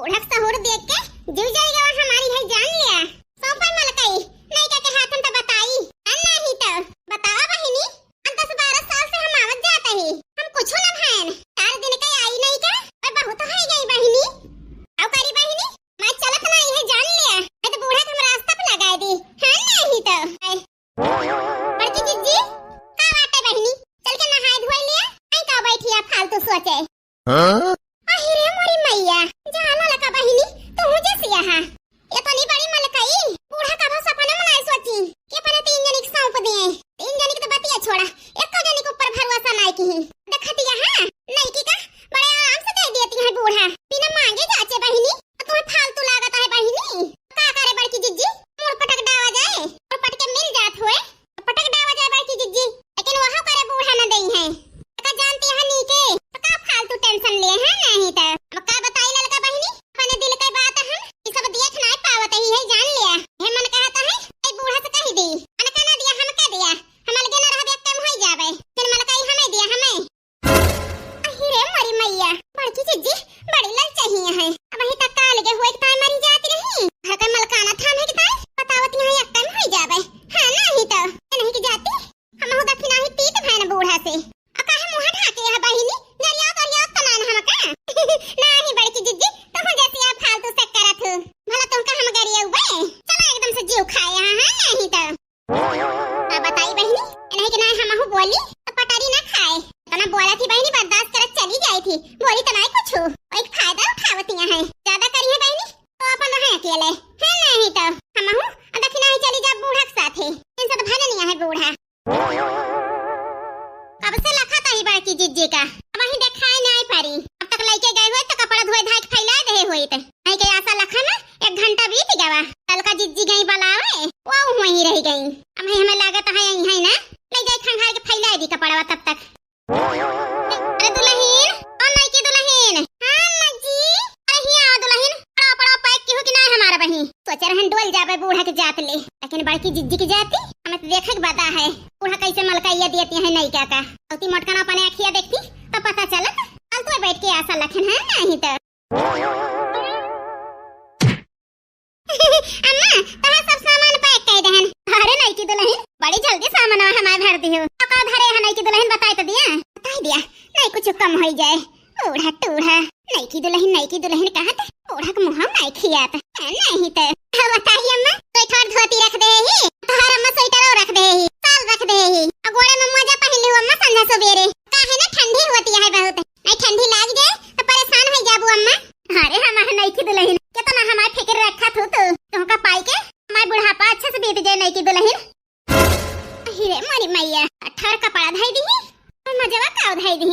ओढ़क सहूर देख के जीव जाएगा और हमारी है जान लिया। सोपर मलकई नहीं के हाथ हम तो बताई नहीं तो बताओ बहिनी। 10-12 साल से हम आवत जाते ही हम कुछ ना भैन 4 दिन के आई नहीं का और बहुत है गई बहिनी। आओ करी बहिनी मैं चलत नहीं है जान लिया। मैं तो बूढ़ा के हम रास्ता पे लगा दी है नहीं तो बड़की जिज्जी का बाटे बहिनी चल के नहाए धोए लिया। आई का बैठिया फालतू सोचे अहिरे मोरी मैया जाना लगा बहिनी तो मुझे सिया है ये तो नहीं बड़ी मलकई बूढ़ा का भाव सपना मनाए सोची के पने 3 जनी के सौंप दिए 3 जनी के तो बतिया छोड़ा एक को जनी के ऊपर भरोसा नहीं की देखतिया है नहीं की का बड़े आराम से दे देती है बूढ़ा बिना मांगे जाचे बहिनी। तुम्हें फालतू लागत है बहिनी का करे बड़की जिज्जी मोर पटक डावा जाए और पटके मिल जात हुए पटक डावा जाए बड़की जिज्जी लेकिन वहां करे बूढ़ा न देई है का जानती है नी के का फालतू टेंशन ले है नहीं तो अब का बताई ललका बहिनी अपने दिल की बात है ये सब देख नहीं पावत ही है जान लिया हे मन कहता है ए बूढ़ा से कह दी अन कहना दिया हम कह दिया हम अलगे न रहबे कम हो जावे फिर मन कही हमें दिया हमें अहिरे मरी मैया बड़की जिज्जी बड़ी लल चाहिए है अब ही तक काल के हुए ताई मरी जाती नहीं घर का मलकाना थाने के ताई बतावत यहां एक कम हो जावे हां नहीं तो नहीं की जाती हम हो दफिना ही पीत भैन बूढ़ा से अका है मुंह ढाके है बहिनी नरिया तरिया तनान हम का नहीं बड़की जिज्जी तुम जैसी आप फालतू से करत हो भला तुमका हम गरिया उबे चला एकदम से जीव खाए हां नहीं तो अब बताई बहिनी नहीं कि नहीं हम बोली तो पटारी ना खाए तना बोला थी बहिनी बर्दाश्त करत चली जाई थी बोली तो नहीं कुछ एक फायदा उठावतिया है ज्यादा करी है बहिनी तो अपन रहे अकेले है नहीं तो हम दक्षिणा ही चली जा बूढ़ा के साथ इनसे तो भले नहीं है बूढ़ा अब से लखा ताही बाकी जिज्जी का अब ही देखाए नहीं पारी अब तक लेके गए हुए तो कपड़ा धोए धाय के फैला दे हुए थे नहीं के ऐसा लखा ना 1 घंटा बीत गया कल का जिज्जी गई बलावे वो वहीं रह गई अब हमें लागत है यही है ना ले जाए खंगार के फैला दी कपड़ा तब तक। अरे दुल्हन ओ नहीं की दुल्हन हां अम्मा जी अरे ही आओ दुल्हन पड़ा पड़ा पैक की हो कि नहीं हमारा बहिन सोचे रहन डोल जावे बूढ़ा के जात ले लेकिन बड़की जिज्जी की जाती हमें तो देखे के बता है बूढ़ा कैसे मलकाइया देती है नहीं क्या का औती मटकाना अपने आंखिया देखती तो पता चलत कल तो बैठ के ऐसा लखन है नहीं तो अम्मा तहां सब सामान पैक कर दहन अरे नहीं की दुल्हन बड़ी जल्दी सामान हमारे भर दी हो का धरे है नहीं की दुल्हन बताई तो दिया बता दिया नहीं कुछ कम हो जाए बूढ़ा टूढ़ा नहीं की दुल्हन कहत बूढ़ा के मुंह नहीं खियात नहीं तो बताइए अम्मा स्वेटर धोती रख दे ही तोहर अम्मा स्वेटर रख दे ही साल रख दे ही गोड़े में मोजा पहन ली अम्मा संध्या सवेरे काहे ना ठंडी होती है बहुत नहीं ठंडी लाग जाए तो परेशान हो जाबू अम्मा। अरे हमारे नहीं की दुल्हन कितना हमारे फिक्र रखा तू तो तुमका पाई के हमारे बुढ़ापा अच्छे से बीत जाए नहीं की दुल्हन। अरे मारी मैया 18 कपड़ा धाई दी मजवा का धाई दी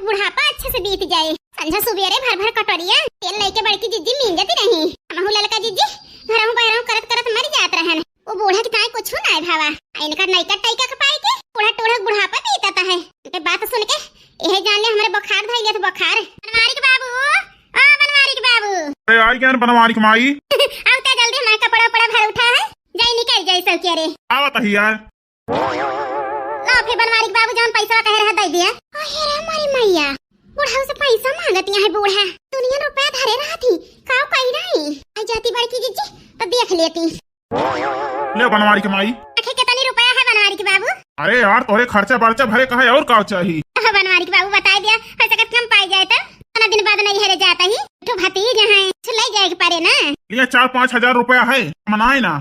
बुढ़ापा अच्छे से बीत जाए संध्या सवेरे भर भर कटोरिया तेल लेके बड़की जिज्जी मीन जाती नहीं हमहु ललका जिज्जी घरहु बहरहु करत करत मर जात रहन वो बूढ़ा के ताई कुछ ना भावा इनका नैका टाइका के पाई के बूढ़ा टोढ़ा बुढ़ापा बीतता है इनके बात सुन के यही जान ले हमारे बुखार धइल गया बुखार। बनवारी के बाबू ओ बनवारी के बाबू अरे आई क्या बनवारी के माई आवता जल्दी हमारा कपड़ा पड़ा भर उठा है जाई निकल जाई सब के रे आवत ही यार ला फिर बनवारी के बाबू जान पैसा कह रहा दे दिया अरे हमारी मैया बूढ़ा से पैसा मांगती है बूढ़ा दुनिया रुपया धरे रहा थी काव कही नहीं आई जाती बड़की जिज्जी तो देख लेती ले बनवारी के माई आखिर कितनी रुपया है बनवारी के बाबू। अरे यार तोरे खर्चा बर्चा भरे कहे और का चाहिए बनवारी के बाबू बता दिया पैसा कम पाई जाए तो इतना दिन बाद नहीं हरे जाता ही तो भतीज है ले जाए के पारे ना ये 4-5 हजार रुपया है मनाए ना।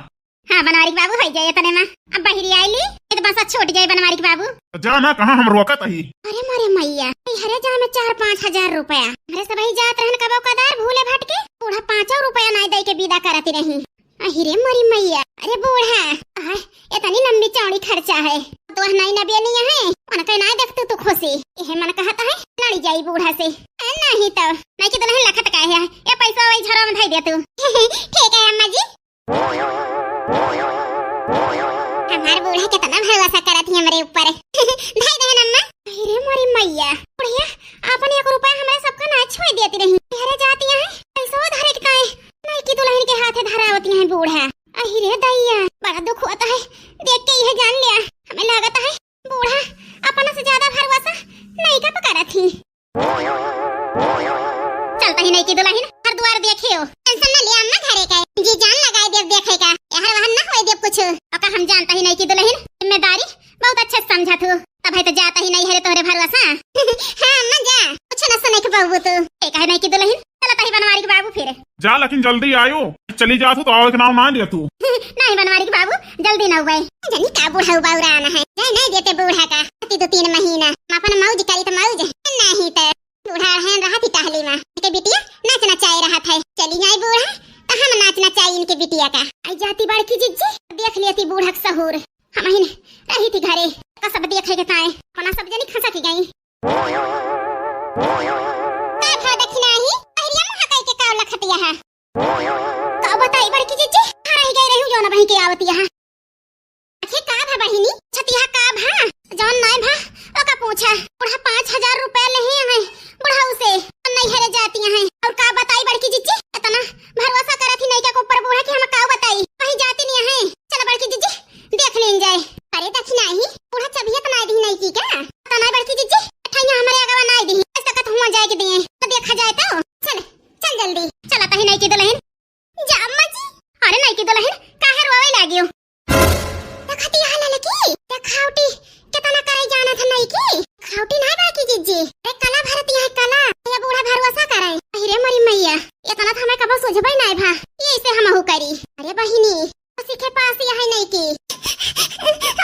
हाँ बनवारी के बाबू हो जाए तने में अब बहिरी आईली ये तो बस छोट जाए बनवारी के बाबू जा ना कहां हम रोकत ही। अरे मारे मैया हरे जा में 4-5 हजार रुपया हरे सब ही जात रहन कबो कदार भूले भटके बूढ़ा 5 रुपया नहीं दे के विदा करती रही अहिरे मरी मैया। अरे बूढ़ा इतनी लंबी चौड़ी खर्चा है तो नहीं नबिया नहीं है मन कह नहीं देखतू तू खुशी यह मन कहता है लड़ी जाई बूढ़ा से नहीं तो नहीं कि दुल्हन लखत का है ये पैसा वही झरा में धई दे तू ठीक है अम्मा जी। हमारे बूढ़ा कितना भरोसा करत है हमारे ऊपर धई दे अम्मा। अरे मरी मैया बुढ़िया अपन 1 रुपया हमारे सबका ना छोड़ देती रही घरे जाती है पैसा धरे के काहे नहीं कि दुल्हन के हाथ धरावती है बूढ़ा। अहिरे दैया बड़ा दुख होता है देख के यह जान लिया हमें लागत है बूढ़ा अपना से ज्यादा भरोसा नहीं का पकड़ा थी चलता ही नहीं की दुल्हन हर द्वार देखियो जा लेकिन जल्दी आयो। चली जा तो और के नाम ना ले तू। नहीं बनवारी के बाबू जल्दी न हुए जनी का बूढ़ा उबाउरा आना है नहीं देते बूढ़ा का 2-3 महीना अपन मौज करी तो मौज नहीं तो बूढ़ा है रहा थी टहली में के बिटिया नाचना चाह रहा था चली जाए बूढ़ा तो हम नाचना चाहिए इनके बिटिया का आई जाती बड़की जिज्जी देख लियती बूढ़ा का सहूर हम ही रही थी घरे का सब देखे के ताए कोना सब जनी खसा की गई का भाव दक्षिणा ही पहिरिया मुहा कई के काव लखतिया है का बताई बड़की जिज्जी हां गई रहू जो ना बही के आवती है अच्छे का भा बहिनी छतिया का भा जौन नाय भा ओका पूछा बुढ़ा 5000 रुपया ले हैं बुढ़ाऊ से नहीं हेरे जाती हैं और का बताई बड़की जिज्जी इतना भरोसा करत ही नहीं के ऊपर बूढ़ा की हम का बताई कहीं जाती नहीं है चल बड़की जिज्जी देख लेन जाए अरे दक्षिणा ही बूढ़ा चबियत नाय दी नहीं की का तना बड़की जिज्जी ठैया हमारे अगवा नाय दी ऐसा कत हुआ जाए के दिए तो देखा जाए तो चल चल जल्दी चला तही नहीं की दुल्हन जा अम्मा जी अरे नहीं की दुल्हन काहे रोवे लागियो देखती हाल लकी देखावटी कितना करे जाना था नहीं की खावटी नहीं बाकी जिज्जी रे कला भरती है कला ये बूढ़ा भरोसा करे अरे मरी मैया इतना था मैं कब सोचबे नहीं भा ये से हम हो करी अरे बहिनी सीखे पास यही नहीं की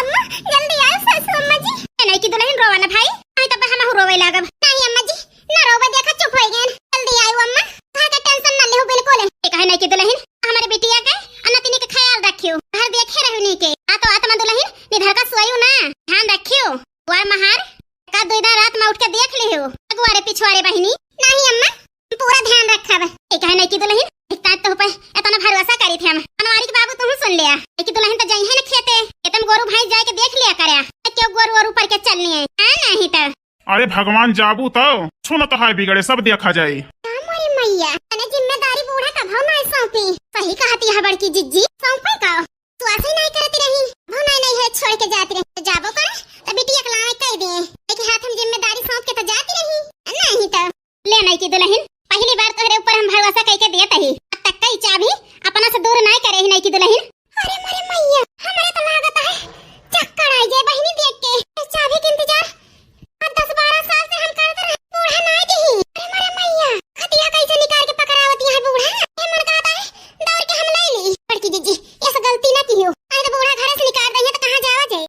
अम्मा जल्दी आओ सासू अम्मा जी नहीं की दुल्हन रोवा ना भाई नहीं तब हम रोवे लागब नहीं अम्मा जी ना रोवे देखा चुप हो गए जल्दी आओ अम्मा का टेंशन ना लेहो बिल्कुल कहे नहीं की दुल्हन हमारे बिटिया के अनतिनी के ख्याल रखियो घर देखे रहनी के तो आत्मा दुल्हन निधर का सोयू ना ध्यान रखियो वार महार का दो दिन रात में उठ के देख लियो अगवारे पिछवारे बहिनी नहीं अम्मा पूरा ध्यान रखब कहे नहीं की दुल्हन इतना तो पे इतना भरोसा करी थे हम अनवारी के बाबू तुम सुन लिया कि दुल्हन तो जाई है ना खेते तुम गोरू भाई जाए के देख लिया करया क्यों गोरू और ऊपर के चलनी है नहीं तो अरे भगवान जाबू तो सुन तो है बिगड़े सब देखा जाए हमारी मैया अने जिम्मेदारी बूढ़ा का भाव नहीं सौंपी सही कहती है बड़की जिज्जी सौंपे का तू ऐसे नहीं करती रही भाव नहीं है छोड़ के जाती रही जाबो कर तो बिटिया के लाए कह दिए लेकिन हाथ में जिम्मेदारी सौंप के तो जाती रही नहीं तो ले नहीं की दुल्हन